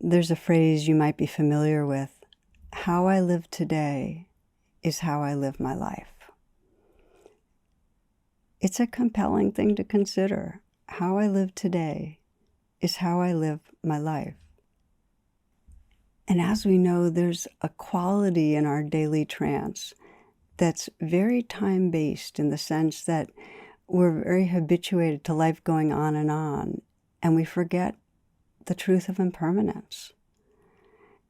There's a phrase you might be familiar with: how I live today is how I live my life. It's a compelling thing to consider. How I live today is how I live my life. And as we know, there's a quality in our daily trance that's very time-based, in the sense that we're very habituated to life going on, and we forget the truth of impermanence.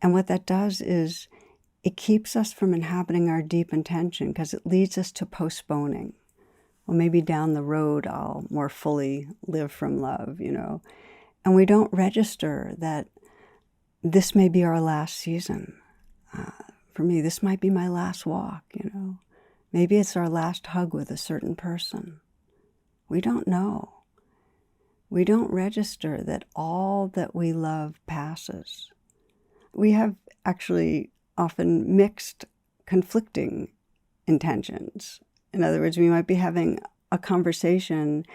And what that does is it keeps us from inhabiting our deep intention, because it leads us to postponing. Well, maybe down the road I'll more fully live from love, And we don't register that this may be our last season. For me, this might be my last walk, Maybe it's our last hug with a certain person. We don't know. We don't register that all that we love passes. We have actually often mixed, conflicting intentions. In other words, we might be having a conversation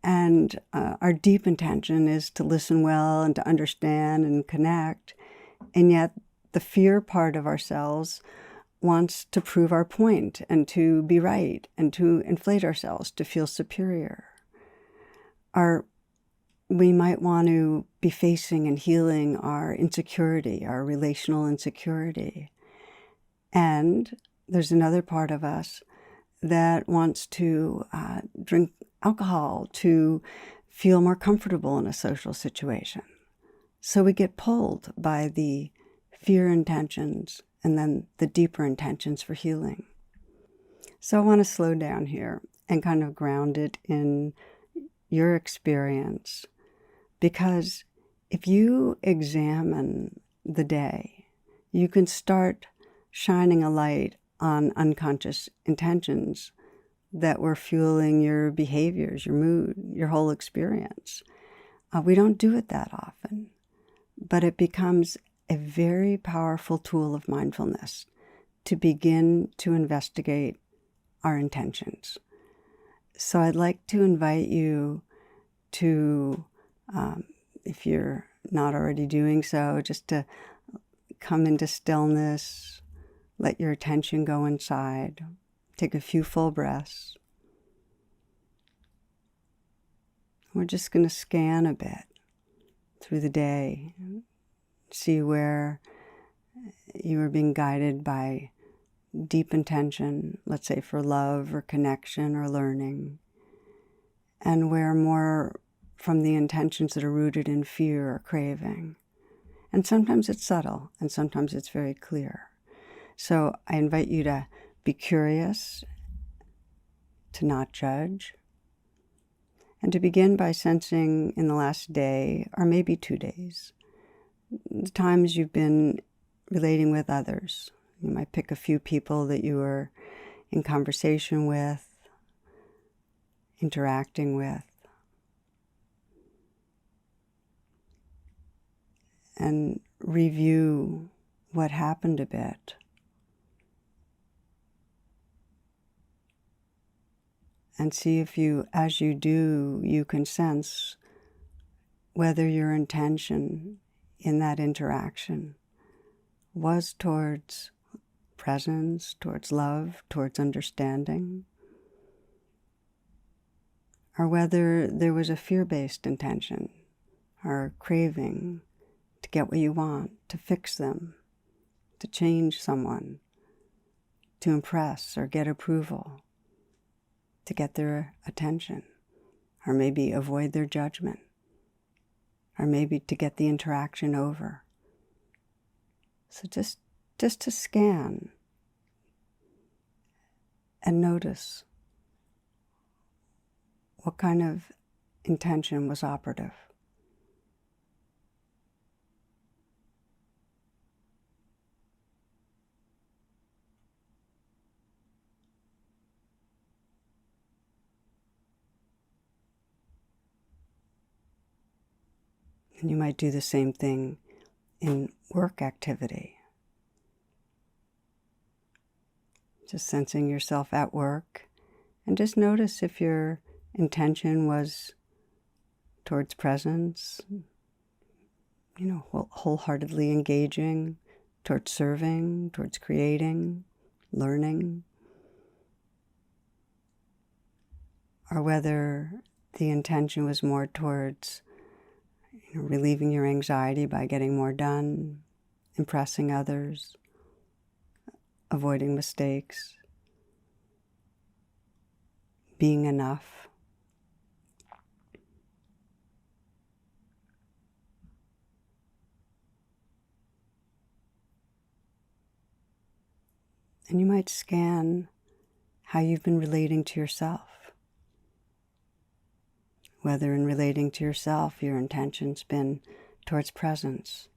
and our deep intention is to listen well and to understand and connect. And yet the fear part of ourselves wants to prove our point and to be right and to inflate ourselves, to feel superior. We might want to be facing and healing our insecurity, our relational insecurity. And there's another part of us that wants to drink alcohol to feel more comfortable in a social situation. So we get pulled by the fear intentions and then the deeper intentions for healing. So I want to slow down here and kind of ground it in your experience, because if you examine the day, you can start shining a light on unconscious intentions that were fueling your behaviors, your mood, your whole experience. We don't do it that often, but it becomes a very powerful tool of mindfulness to begin to investigate our intentions. So I'd like to invite you to, if you're not already doing so, just to come into stillness, let your attention go inside, take a few full breaths. We're just going to scan a bit through the day, see where you are being guided by deep intention, let's say for love or connection or learning, and where more from the intentions that are rooted in fear or craving. And sometimes it's subtle, and sometimes it's very clear. So I invite you to be curious, to not judge, and to begin by sensing in the last day, or maybe 2 days, the times you've been relating with others. You might pick a few people that you were in conversation with, interacting with, and review what happened a bit. And see if you, as you do, you can sense whether your intention in that interaction was towards presence, towards love, towards understanding, or whether there was a fear-based intention or craving to get what you want, to fix them, to change someone, to impress or get approval, to get their attention, or maybe avoid their judgment, or maybe to get the interaction over. So just to scan and notice what kind of intention was operative. And you might do the same thing in work activity. Just sensing yourself at work, and just notice if your intention was towards presence, wholeheartedly engaging towards serving, towards creating, learning, or whether the intention was more towards relieving your anxiety by getting more done, impressing others, avoiding mistakes, being enough. And you might scan how you've been relating to yourself. Whether in relating to yourself, your intention's been towards presence,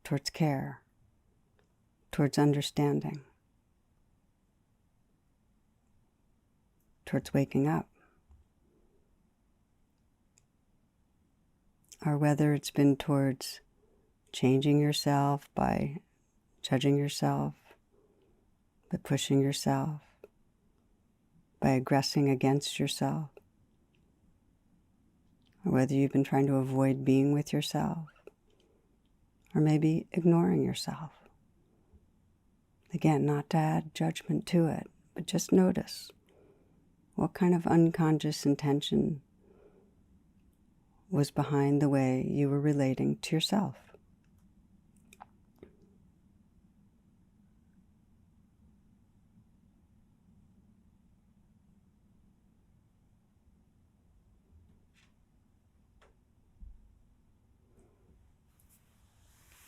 towards care, towards understanding, towards waking up. Or whether it's been towards changing yourself by judging yourself, by pushing yourself, by aggressing against yourself. Or whether you've been trying to avoid being with yourself, or maybe ignoring yourself. Again, not to add judgment to it, but just notice what kind of unconscious intention was behind the way you were relating to yourself.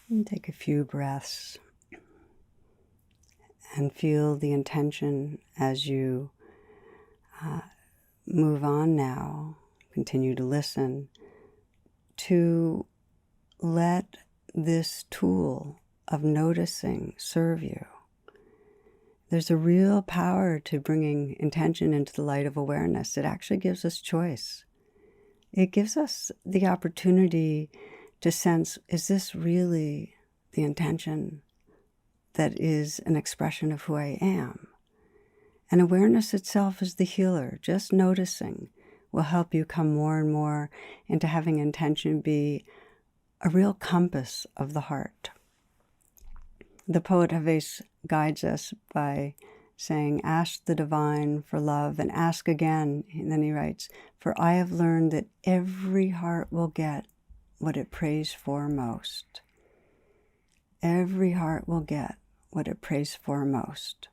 And take a few breaths and feel the intention as you move on now, continue to listen, to let this tool of noticing serve you. There's a real power to bringing intention into the light of awareness. It actually gives us choice. It gives us the opportunity to sense, is this really the intention that is an expression of who I am? And awareness itself is the healer. Just noticing will help you come more and more into having intention be a real compass of the heart. The poet Hafiz guides us by saying, ask the divine for love and ask again. And then he writes, for I have learned that every heart will get what it prays for most. Every heart will get what it prays for most.